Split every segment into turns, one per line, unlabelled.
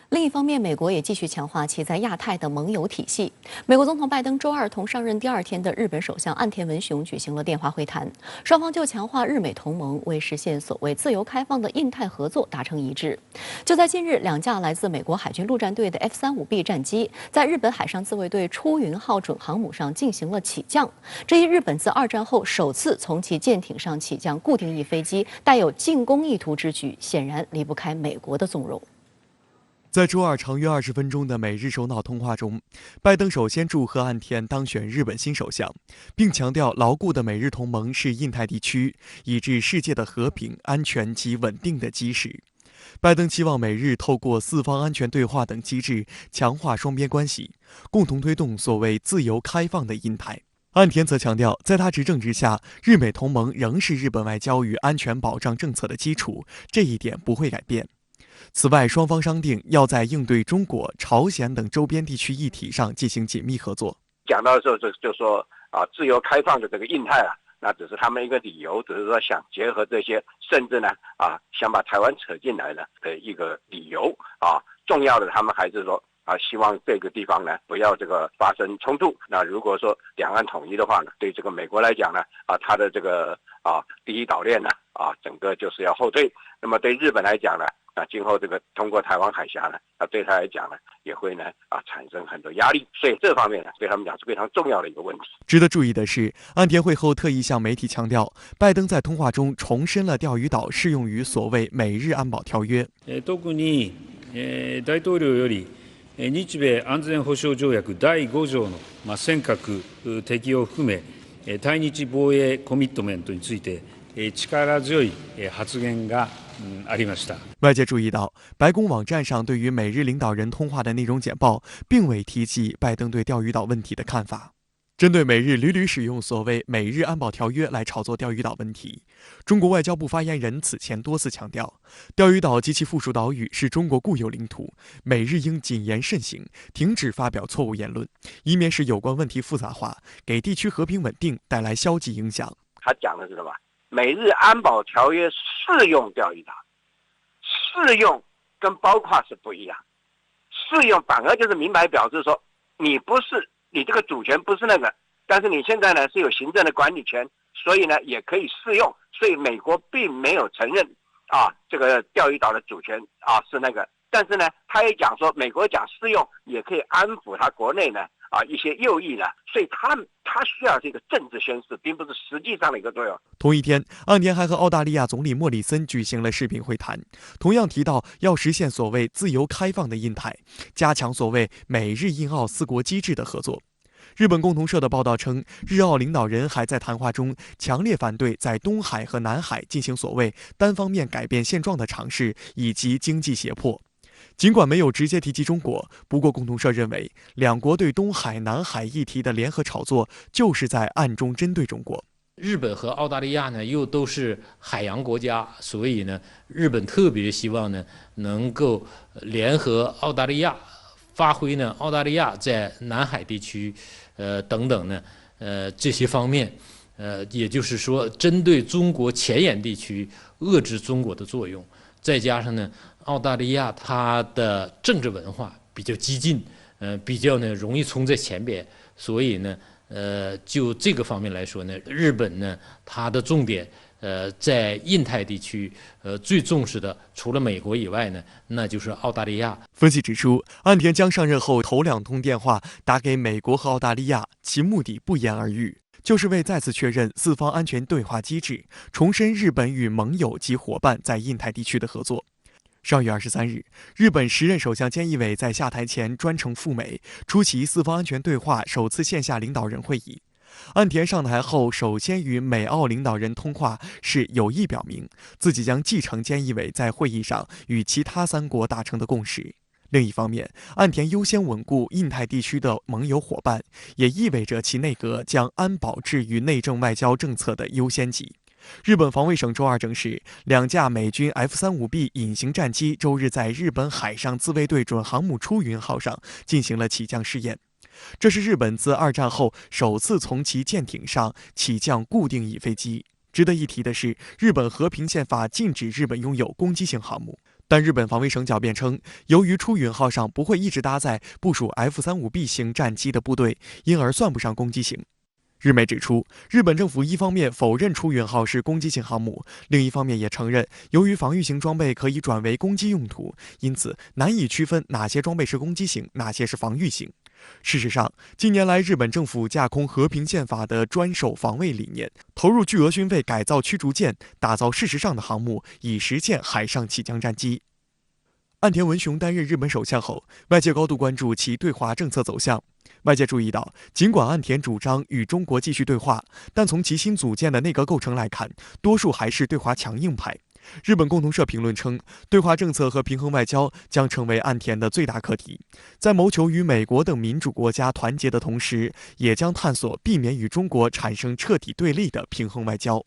另一方面，美国也继续强化其在亚太的盟友体系。美国总统拜登周二同上任第2天的日本首相岸田文雄举行了电话会谈，双方就强化日美同盟，为实现所谓自由开放的印太合作达成一致。就在近日，2架来自美国海军陆战队的 F-35B 战机在日本海上自卫队出云号准航母上进行了起降。这一日本自2战后首次从其舰艇上起降固定翼飞机，带有进攻意图之举，显然离不开美国的纵容。
在周二长约20分钟的美日首脑通话中，拜登首先祝贺岸田当选日本新首相，并强调牢固的美日同盟是印太地区以至世界的和平、安全及稳定的基石。拜登期望美日透过4方安全对话等机制强化双边关系，共同推动所谓自由开放的印太。岸田则强调，在他执政之下，日美同盟仍是日本外交与安全保障政策的基础，这一点不会改变。此外，双方商定要在应对中国、朝鲜等周边地区议题上进行紧密合作。
讲到的时候就说自由开放的这个印太那只是他们一个理由，只是说想结合这些，甚至呢想把台湾扯进来的一个理由重要的他们还是说希望这个地方呢不要这个发生冲突。那如果说两岸统一的话呢，对这个美国来讲呢它的这个第一岛链呢整个就是要后退。那么对日本来讲呢，今后这个通过台湾海峡呢，对他来讲呢，也会呢产生很多压力，所以这方面呢，对他们讲是非常重要的一个问题。
值得注意的是，岸田会后特意向媒体强调，拜登在通话中重申了钓鱼岛适用于所谓美日安保条约。
特に大統領より日米安全保障条約第5条の尖閣適用を含め対日防衛コミットメントについて力強い発言がありました。
外界注意到，白宫网站上对于美日领导人通话的内容简报，并未提及拜登对钓鱼岛问题的看法。针对美日屡屡使用所谓美日安保条约来炒作钓鱼岛问题，中国外交部发言人此前多次强调，钓鱼岛及其附属岛屿是中国固有领土，美日应谨言慎行，停止发表错误言论，以免使有关问题复杂化，给地区和平稳定带来消极影响。
他讲的是什么？美日安保条约适用钓鱼岛，适用跟包括是不一样。适用反而就是明白表示说，你这个主权不是那个，但是你现在呢是有行政的管理权，所以呢也可以适用。所以美国并没有承认这个钓鱼岛的主权是那个，但是呢他也讲说，美国讲适用也可以安抚他国内呢一些右翼呢，所以他需要这个政治宣示，并不是实际上的一个作用。
同一天，岸田还和澳大利亚总理莫里森举行了视频会谈，同样提到要实现所谓自由开放的印太，加强所谓美日印澳4国机制的合作。日本共同社的报道称，日澳领导人还在谈话中强烈反对在东海和南海进行所谓单方面改变现状的尝试以及经济胁迫。尽管没有直接提及中国，不过共同社认为，两国对东海、南海议题的联合炒作就是在暗中针对中国。
日本和澳大利亚呢，又都是海洋国家，所以呢，日本特别希望呢，能够联合澳大利亚，发挥呢澳大利亚在南海地区，等等呢，这些方面，也就是说，针对中国前沿地区遏制中国的作用，再加上呢，澳大利亚它的政治文化比较激进，比较呢容易冲在前边，所以呢，就这个方面来说呢，日本呢它的重点，在印太地区，最重视的除了美国以外呢，那就是澳大利亚。
分析指出，岸田将上任后头2通电话打给美国和澳大利亚，其目的不言而喻，就是为再次确认4方安全对话机制，重申日本与盟友及伙伴在印太地区的合作。上月23日，日本时任首相菅义伟在下台前专程赴美，出席4方安全对话首次线下领导人会议。岸田上台后首先与美澳领导人通话，是有意表明自己将继承菅义伟在会议上与其他3国达成的共识。另一方面，岸田优先稳固印太地区的盟友伙伴，也意味着其内阁将安保置于内政外交政策的优先级。日本防卫省周二证实，2架美军 F-35B 隐形战机周日在日本海上自卫队准航母出云号上进行了起降试验。这是日本自2战后首次从其舰艇上起降固定翼飞机。值得一提的是，日本和平宪法禁止日本拥有攻击性航母。但日本防卫省狡辩称，由于出允号上不会一直搭载部署 F-35B 型战机的部队，因而算不上攻击型。日媒指出，日本政府一方面否认出允号是攻击型航母，另一方面也承认，由于防御型装备可以转为攻击用途，因此难以区分哪些装备是攻击型，哪些是防御型。事实上，近年来日本政府架空和平宪法的专守防卫理念，投入巨额军费改造驱逐舰，打造事实上的航母，以实现海上起降战机。岸田文雄担任日本首相后，外界高度关注其对华政策走向。外界注意到，尽管岸田主张与中国继续对话，但从其新组建的内阁构成来看，多数还是对华强硬派。日本共同社评论称，对华政策和平衡外交将成为岸田的最大课题，在谋求与美国等民主国家团结的同时，也将探索避免与中国产生彻底对立的平衡外交。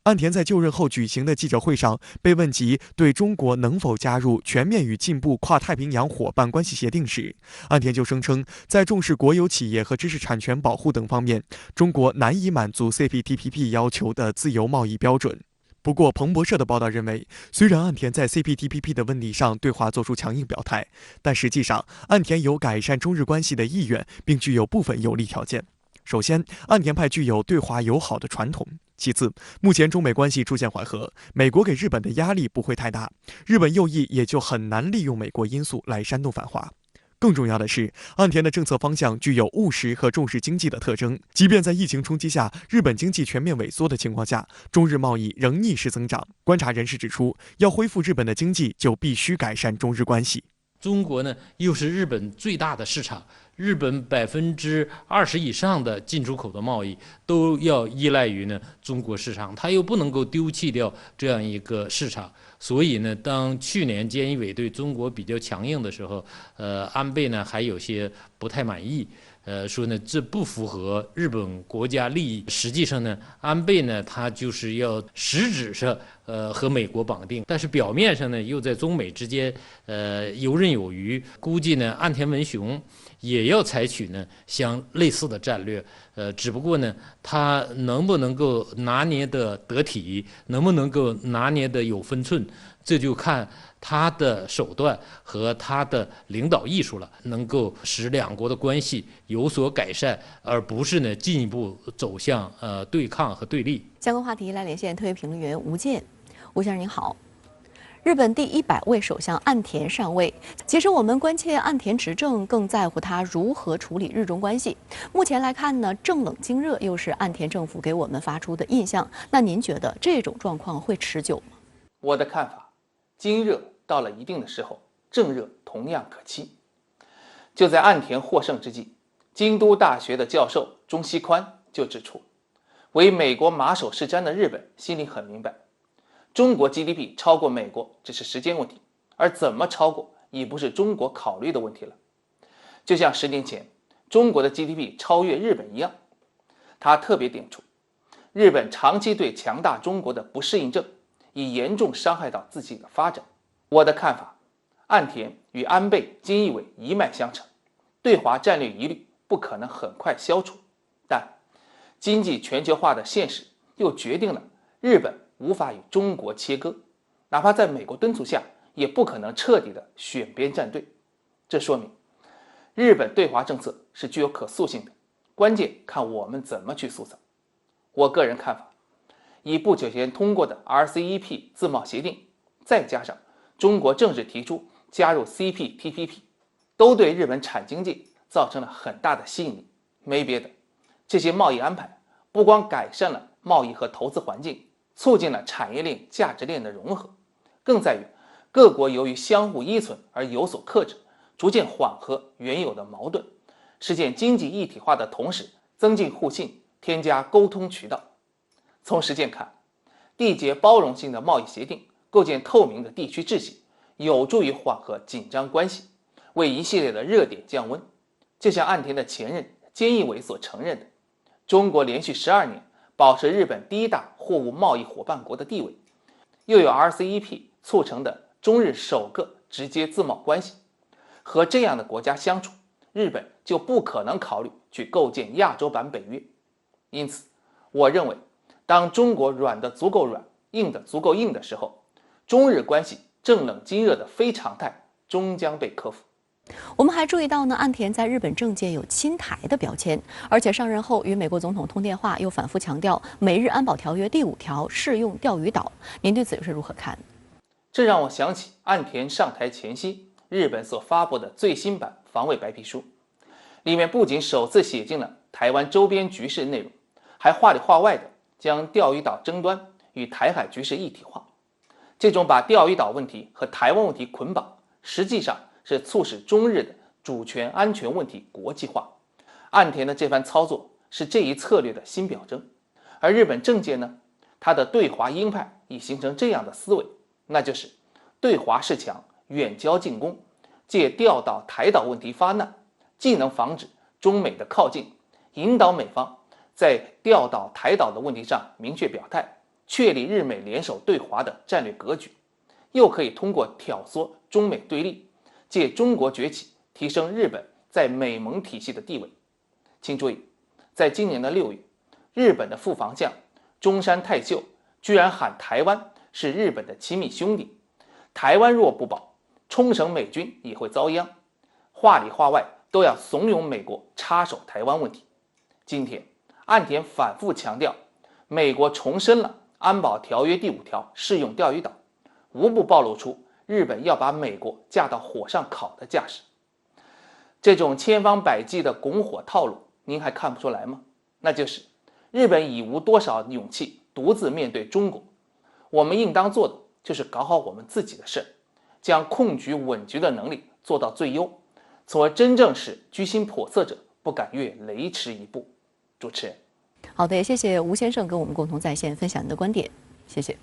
岸田在就任后举行的记者会上被问及对中国能否加入全面与进步跨太平洋伙伴关系协定时，岸田就声称，在重视国有企业和知识产权保护等方面，中国难以满足 CPTPP 要求的自由贸易标准。不过，彭博社的报道认为，虽然岸田在 CPTPP 的问题上对华做出强硬表态，但实际上，岸田有改善中日关系的意愿，并具有部分有利条件。首先，岸田派具有对华友好的传统。其次，目前中美关系出现缓和，美国给日本的压力不会太大，日本右翼也就很难利用美国因素来煽动反华。更重要的是，岸田的政策方向具有务实和重视经济的特征，即便在疫情冲击下，日本经济全面萎缩的情况下，中日贸易仍逆势增长。观察人士指出，要恢复日本的经济，就必须改善中日关系。
中国呢，又是日本最大的市场，日本20%以上的进出口的贸易都要依赖于呢中国市场，它又不能够丢弃掉这样一个市场。所以呢，当去年菅义伟对中国比较强硬的时候，安倍呢还有些不太满意。说呢，这不符合日本国家利益。实际上呢，安倍呢，他就是要实质上和美国绑定，但是表面上呢，又在中美之间游刃有余。估计呢，岸田文雄也要采取呢相类似的战略，只不过呢，他能不能够拿捏得得体，能不能够拿捏得有分寸，这就看他的手段和他的领导艺术了，能够使两国的关系有所改善，而不是呢进一步走向对抗和对立。
相关话题来连线特约评论员吴健，吴先生您好。日本第100位首相岸田上位，其实我们关切岸田执政，更在乎他如何处理日中关系。目前来看呢，政冷经热又是岸田政府给我们发出的印象。那您觉得这种状况会持久吗？
我的看法，经热到了一定的时候，正热同样可期。就在岸田获胜之际，京都大学的教授中西宽就指出，为美国马首是瞻的日本心里很明白，中国 GDP 超过美国只是时间问题，而怎么超过已不是中国考虑的问题了。就像10年前中国的 GDP 超越日本一样。他特别点出，日本长期对强大中国的不适应症，已严重伤害到自己的发展。我的看法，岸田与安倍、菅义伟一脉相承，对华战略疑虑不可能很快消除，但经济全球化的现实又决定了日本无法与中国切割，哪怕在美国敦促下，也不可能彻底的选边站队。这说明日本对华政策是具有可塑性的，关键看我们怎么去塑造。我个人看法，以不久前通过的 RCEP 自贸协定，再加上中国正式提出加入 CPTPP， 都对日本产经济造成了很大的吸引力。没别的，这些贸易安排不光改善了贸易和投资环境，促进了产业链、价值链的融合，更在于各国由于相互依存而有所克制，逐渐缓和原有的矛盾，实现经济一体化的同时，增进互信，添加沟通渠道。从实践看，缔结包容性的贸易协定，构建透明的地区秩序，有助于缓和紧张关系，为一系列的热点降温。就像岸田的前任菅义伟所承认的，中国连续12年保持日本第1大货物贸易伙伴国的地位，又有 RCEP 促成的中日首个直接自贸关系，和这样的国家相处，日本就不可能考虑去构建亚洲版北约。因此，我认为当中国软的足够软，硬的足够硬的时候，中日关系政冷经热的非常态终将被克服。
我们还注意到呢，岸田在日本政界有亲台的标签，而且上任后与美国总统通电话，又反复强调美日安保条约第5条适用钓鱼岛。您对此又是如何看？
这让我想起岸田上台前夕，日本所发布的最新版防卫白皮书，里面不仅首次写进了台湾周边局势内容，还话里话外的将钓鱼岛争端与台海局势一体化。这种把钓鱼岛问题和台湾问题捆绑，实际上是促使中日的主权安全问题国际化。岸田的这番操作是这一策略的新表征。而日本政界呢，他的对华鹰派已形成这样的思维，那就是对华示强，远交近攻，借钓岛台岛问题发难，既能防止中美的靠近，引导美方在钓岛台岛的问题上明确表态，确立日美联手对华的战略格局，又可以通过挑唆中美对立，借中国崛起提升日本在美盟体系的地位。请注意，在今年的6月，日本的副防相中山泰秀居然喊台湾是日本的亲密兄弟，台湾若不保，冲绳美军也会遭殃，话里话外都要怂恿美国插手台湾问题。今天岸田反复强调，美国重申了安保条约第5条适用钓鱼岛，无不暴露出日本要把美国架到火上烤的架势。这种千方百计的拱火套路，您还看不出来吗？那就是日本已无多少勇气独自面对中国，我们应当做的就是搞好我们自己的事，将控局稳局的能力做到最优，从而真正使居心叵测者不敢越雷池一步。主持人，
好的，也谢谢吴先生跟我们共同在线分享您的观点，谢谢。